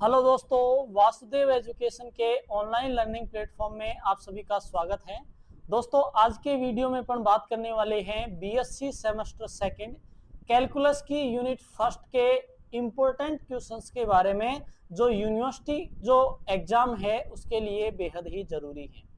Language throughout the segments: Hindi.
हेलो दोस्तों, वासुदेव एजुकेशन के ऑनलाइन लर्निंग प्लेटफॉर्म में आप सभी का स्वागत है। दोस्तों, आज के वीडियो में अपन बात करने वाले हैं बीएससी सेमेस्टर सेकंड कैलकुलस की यूनिट फर्स्ट के इम्पोर्टेंट क्वेश्चंस के बारे में, जो यूनिवर्सिटी जो एग्जाम है उसके लिए बेहद ही जरूरी है।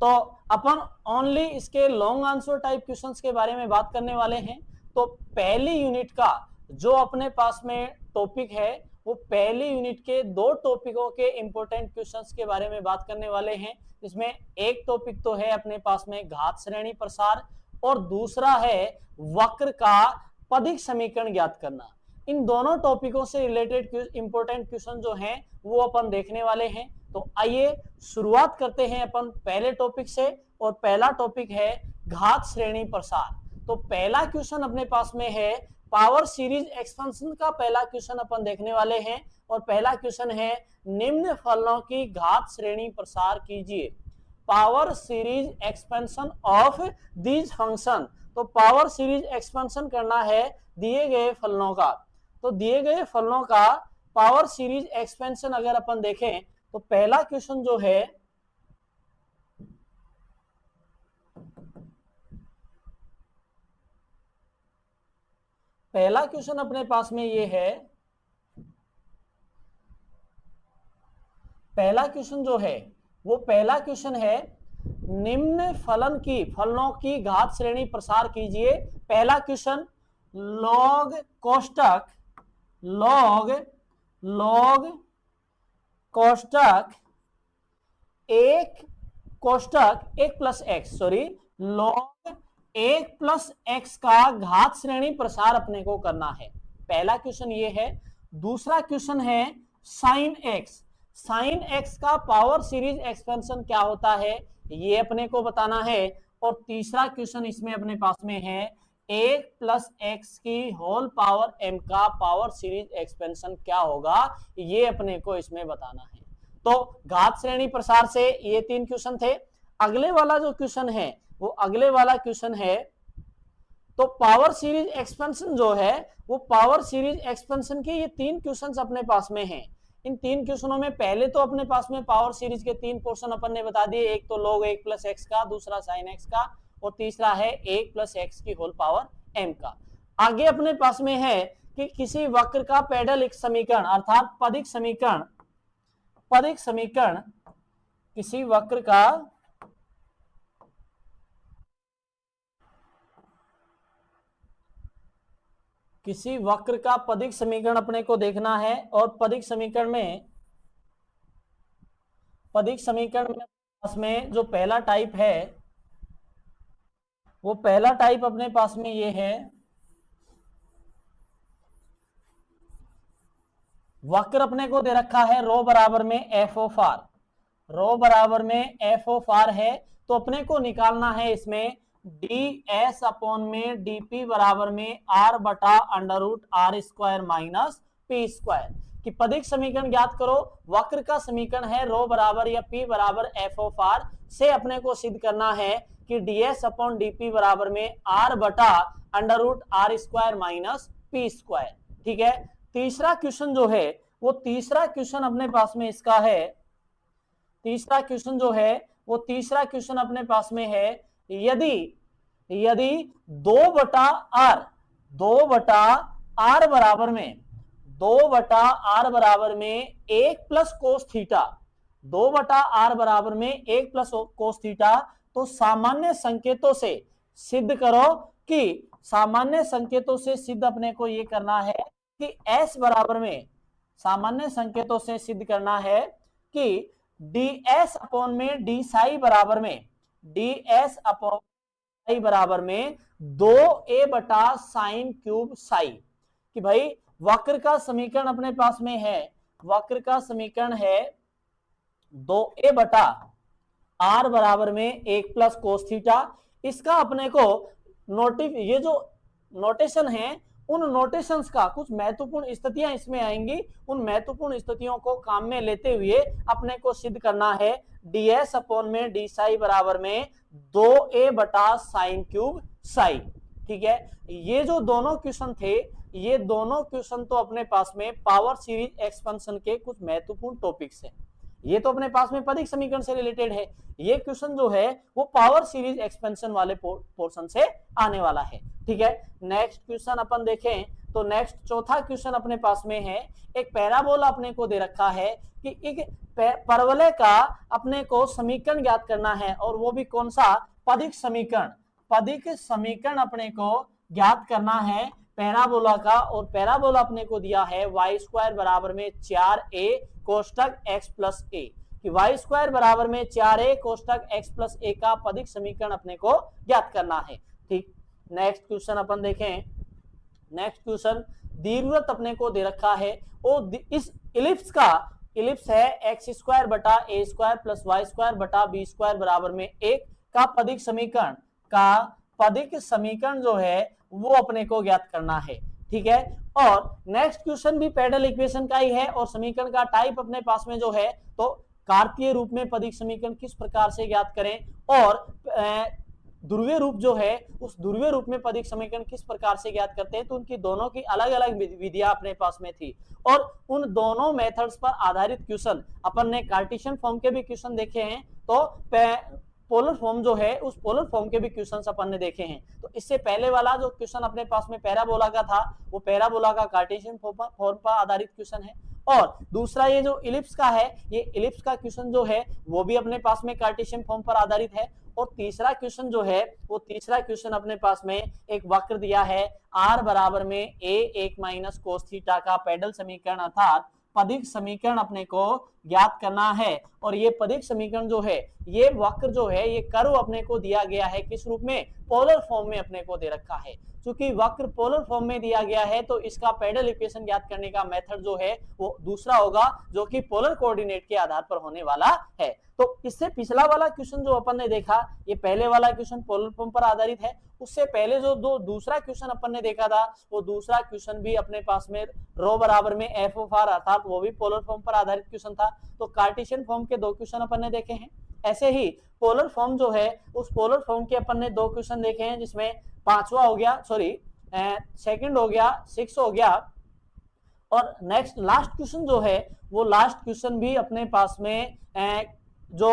तो अपन ओनली इसके लॉन्ग आंसर टाइप क्वेश्चंस के बारे में बात करने वाले हैं। तो पहली यूनिट का जो अपने पास में टॉपिक है वो पहली यूनिट के दो टॉपिकों के इंपॉर्टेंट क्वेश्चंस के बारे में बात करने वाले हैं। इसमें एक टॉपिक तो है अपने पास में घात श्रेणी प्रसार और दूसरा है वक्र का पदिक समीकरण ज्ञात करना। इन दोनों टॉपिकों से रिलेटेड इंपॉर्टेंट क्वेश्चन जो हैं वो अपन देखने वाले हैं। तो आइए शुरुआत करते हैं अपन पहले टॉपिक से, और पहला टॉपिक है घात श्रेणी प्रसार। तो पहला क्वेश्चन अपने पास में है पावर सीरीज एक्सपेंशन का पहला क्वेश्चन अपन देखने वाले हैं, और पहला क्वेश्चन है निम्न फलनों की घात श्रेणी प्रसार कीजिए। Power series expansion of these function. तो पावर सीरीज एक्सपेंशन करना है दिए गए फलनों का। तो दिए गए फलनों का पावर सीरीज एक्सपेंशन अगर अपन देखें तो पहला क्वेश्चन जो है पहला क्वेश्चन अपने पास में ये है, पहला क्वेश्चन जो है वो पहला क्वेश्चन है निम्न फलनों की घात श्रेणी प्रसार कीजिए। पहला क्वेश्चन लॉग कोष्टक एक plus x log 1 plus x का घात श्रेणी प्रसार अपने को करना है। पहला क्वेश्चन ये है। दूसरा क्वेश्चन है साइन एक्स का पावर सीरीज एक्सपेंशन क्या होता है ये अपने को बताना है। और तीसरा क्वेश्चन इसमें अपने पास में है 1 प्लस एक्स की होल पावर m का पावर सीरीज एक्सपेंशन क्या होगा ये अपने को इसमें बताना है। तो घात श्रेणी प्रसार से ये 3 क्वेश्चन थे। अगले वाला जो क्वेश्चन है वो अगले वाला क्वेश्चन है, तो पावर सीरीज एक्सपेंशन जो है वो पावर सीरीज एक्सपेंशन के ये 3 क्वेश्चंस अपने पास में हैं। इन 3 क्वेश्चनों में पहले तो अपने पास में पावर सीरीज के 3 पोर्शन अपन ने बता दिए। एक तो log 1 प्लस एक्स का, दूसरा साइन एक्स का, और तीसरा है 1 प्लस एक्स की होल पावर m का। आगे अपने पास में है कि किसी वक्र का पेडलिक समीकरण अर्थात पदिक समीकरण किसी वक्र का पदिक समीकरण अपने को देखना है। और पदिक समीकरण में पास में जो पहला टाइप है वो पहला टाइप अपने पास में ये है, वक्र अपने को दे रखा है रो बराबर में एफ ऑफ आर है। तो अपने को निकालना है इसमें डी एस अपॉन में डीपी बराबर में आर बटा under root R square minus P square कि पदिक समीकरण ज्ञात करो। वक्र का समीकरण है रो बराबर या पी बराबर एफ ऑफ आर से अपने को सिद्ध करना है कि ds अपॉन डीपी बराबर में आर बटा under root R square minus P square. ठीक है। तीसरा क्वेश्चन जो है वो तीसरा क्वेश्चन अपने पास में इसका है, तीसरा क्वेश्चन अपने पास में है यदि 2 बटा आर बराबर में 1 प्लस कोस थीटा, 2 बटा आर बराबर में 1 प्लस कोस थीटा, तो सामान्य संकेतों से सिद्ध करो कि सामान्य संकेतों से सिद्ध अपने को ये करना है कि s बराबर में सामान्य संकेतों से सिद्ध करना है कि ds अपॉन में डी साई बराबर में 2a बटा साइन क्यूब साई। कि भाई वक्र का समीकरण अपने पास में है, वक्र का समीकरण है 2a बटा आर बराबर में 1 प्लस कोस थीटा। इसका अपने को ये जो नोटेशन है उन नोटेशंस का कुछ महत्वपूर्ण स्थितियां इसमें आएंगी, उन महत्वपूर्ण स्थितियों को काम में लेते हुए अपने को सिद्ध करना है ds अपॉन में डी साई बराबर में 2a बटा साइन क्यूब साई। ठीक है। ये जो दोनों क्वेश्चन थे ये दोनों क्वेश्चन तो अपने पास में पावर सीरीज एक्सपेंशन के कुछ महत्वपूर्ण टॉपिक्स हैं। ये तो अपने पास में पदिक समीकरण से रिलेटेड है, ये क्वेश्चन जो है वो पावर सीरीज एक्सपेंशन वाले पोर्शन से आने वाला है। ठीक है, नेक्स्ट क्वेश्चन अपन देखें तो नेक्स्ट चौथा क्वेश्चन अपने पास में है, एक पैराबोला अपने को दे रखा है कि एक परवलय का अपने को समीकरण ज्ञात करना है, और वो भी कौन सा, पदिक समीकरण। पदिक समीकरण अपने को ज्ञात करना है पैराबोला का, और पैराबोला अपने को दिया है y स्क्वायर बराबर में 4a कोष्टक x प्लस a, कि y स्क्वायर बराबर में 4a कोष्टक x प्लस a का पदिक समीकरण अपने को ज्ञात करना है। ठीक, नेक्स्ट क्वेश्चन अपन देखें। नेक्स्ट क्वेश्चन दीर्घवृत्त अपने को दे रखा है, और इस इलिप्स है एक्स स्क्वायर बटा ए स्क्वायर प्लस वाई स्क्वायर बटा बी स्क्वायर बराबर में 1 का पदिक समीकरण जो है वो अपने को ज्ञात करना है। ठीक है, और नेक्स्ट क्वेश्चन भी पैरेलल इक्वेशन का ही है, और समीकरण का टाइप अपने पास में जो है तो कार्तीय रूप में पदिक समीकरण किस प्रकार से ज्ञात करें, और ध्रुवीय रूप जो है उस ध्रुवीय रूप में पदिक समीकरण किस प्रकार से ज्ञात करते हैं, तो उनकी दोनों की अलग अलग विधियां अपने पास में थी, और उन दोनों मेथड्स पर आधारित क्वेश्चन अपन ने कार्टेशियन फॉर्म के भी क्वेश्चन देखे हैं, तो पोलर फॉर्म जो है उस पोलर फॉर्म के भी क्वेश्चंस अपन ने देखे हैं। तो इससे पहले वाला जो क्वेश्चन अपने पास में पैराबोला का था, वो पैराबोला का कार्टेशियन फॉर्म पर आधारित क्वेश्चन है, और दूसरा ये जो इलिप्स का है, ये इलिप्स का क्वेश्चन जो है वो भी अपने पास में कार्टेशियन फॉर्म पर आधारित है, और तीसरा क्वेश्चन जो है वो तीसरा क्वेश्चन अपने पास में एक वक्र दिया है r बराबर में a 1 माइनस कोस थीटा का पैरेलल समीकरण अर्थात पदिक समीकरण अपने को ज्ञात करना है। और ये पदिक समीकरण जो है, ये वक्र जो है, ये कर्व अपने को दिया गया है किस रूप में, पोलर फॉर्म में अपने को दे रखा है। चूंकि वक्र पोलर फॉर्म में दिया गया है तो इसका पैरेलल इक्वेशन ज्ञात करने का मेथड जो है वो दूसरा होगा, जो कि पोलर कोऑर्डिनेट के आधार पर होने वाला है। तो इससे पिछला वाला क्वेश्चन जो अपन ने देखा, ये पहले वाला क्वेश्चन पोलर फॉर्म पर आधारित है, उससे पहले जो दूसरा क्वेश्चन अपन ने देखा था, वो दूसरा क्वेश्चन भी अपने पास में रो बराबर में एफ ऑफ आर अर्थात वो भी पोलर फॉर्म पर आधारित क्वेश्चन था। तो कार्टेशियन फॉर्म के 2 क्वेश्चन अपन ने देखे हैं। ऐसे ही पोलर फॉर्म जो है, उस पोलर फॉर्म के अपन ने 2 क्वेश्चन देखे हैं, जिसमें पांचवा हो गया, सेकंड हो गया, 6 हो गया, और नेक्स्ट लास्ट क्वेश्चन जो है वो लास्ट क्वेश्चन भी अपने पास में जो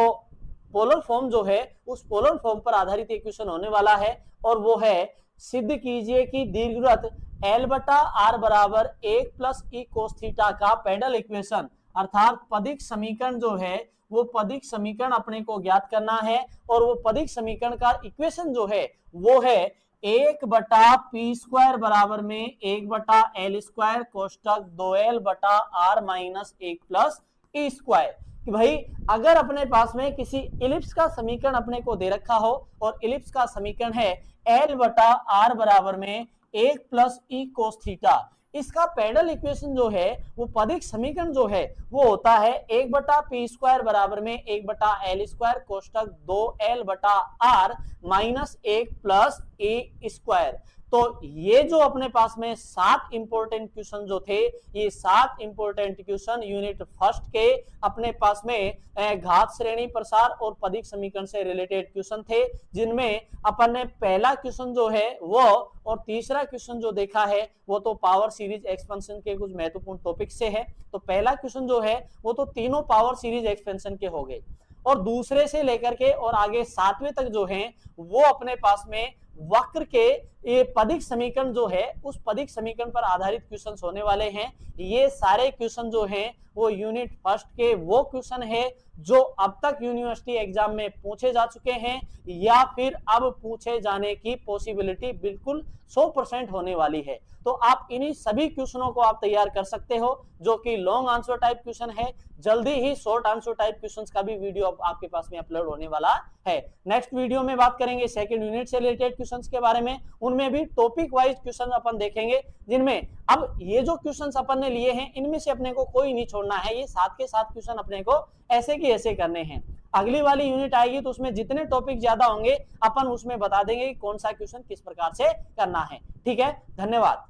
पोलर फॉर्म जो है उस पोलर फॉर्म पर आधारित एक क्वेश्चन होने वाला है, और वो है सिद्ध कीजिए कि दीर्घवृत्त L बटा R बराबर 1 प्लस ई कोस थीटा का पैरेलल इक्वेशन अर्थात पदिक समीकरण जो है वो पदिक समीकरण अपने को ज्ञात करना है, और वो पदिक समीकरण का इक्वेशन जो है वो है 1 बटा पी स्क्वायर बराबर में 1 बटा एल स्क्वायर कोष्टक 2l बटा r minus 1 plus E square. कि भाई अगर अपने पास में किसी इलिप्स का समीकरण अपने को दे रखा हो, और इलिप्स का समीकरण है l बटा r बराबर में 1 प्लस ई कोस थीटा, इसका पैरेलल इक्वेशन जो है वो पदिक समीकरण जो है वो होता है 1 बटा पी स्क्वायर बराबर में 1 बटा एल स्क्वायर कोष्टक 2l बटा r माइनस 1 प्लस ए स्क्वायर। तो ये जो अपने पास में 7 इंपॉर्टेंट क्वेश्चन जो थे, ये 7 इंपॉर्टेंट क्वेश्चन यूनिट फर्स्ट के अपने पास में घात श्रेणी प्रसार और पदिक समीकरण से रिलेटेड क्वेश्चन थे, जिनमें अपन ने पहला क्वेश्चन जो है वो और तीसरा क्वेश्चन जो देखा है वो तो पावर सीरीज एक्सपेंशन के कुछ महत्वपूर्ण टॉपिक से है। तो पहला क्वेश्चन जो है वो तो तीनों पावर सीरीज एक्सपेंशन के हो गए, और दूसरे से लेकर के और आगे 7वें तक जो है वो अपने पास में वक्र के ये पदिक समीकरण जो है उस पदिक समीकरण पर आधारित क्वेश्चन होने वाले हैं। ये सारे क्वेश्चन जो हैं वो यूनिट फर्स्ट के वो क्वेश्चन है जो अब तक यूनिवर्सिटी एग्जाम में पूछे जा चुके हैं, या फिर अब पूछे जाने की पॉसिबिलिटी बिल्कुल 100% होने वाली है। तो आप इन्हीं सभी क्वेश्चनों को आप तैयार कर सकते हो, जो कि लॉन्ग आंसर टाइप क्वेश्चन है। जल्दी ही शॉर्ट आंसर टाइप क्वेश्चंस का भी वीडियो आपके पास में अपलोड होने वाला है। नेक्स्ट वीडियो में बात करेंगे सेकंड यूनिट से रिलेटेड क्वेश्चंस के बारे में, उनमें भी टॉपिक वाइज क्वेश्चन अपन देखेंगे, जिनमें अब ये जो क्वेश्चंस अपन ने लिए हैं इनमें से अपने को कोई नहीं छोड़ना है, ये 7 के 7 क्वेश्चन अपने को ऐसे की ऐसे करने हैं। अगली वाली यूनिट आएगी तो उसमें जितने टॉपिक ज्यादा होंगे अपन उसमें बता देंगे कि कौन सा क्वेश्चन किस प्रकार से करना है। ठीक है, धन्यवाद।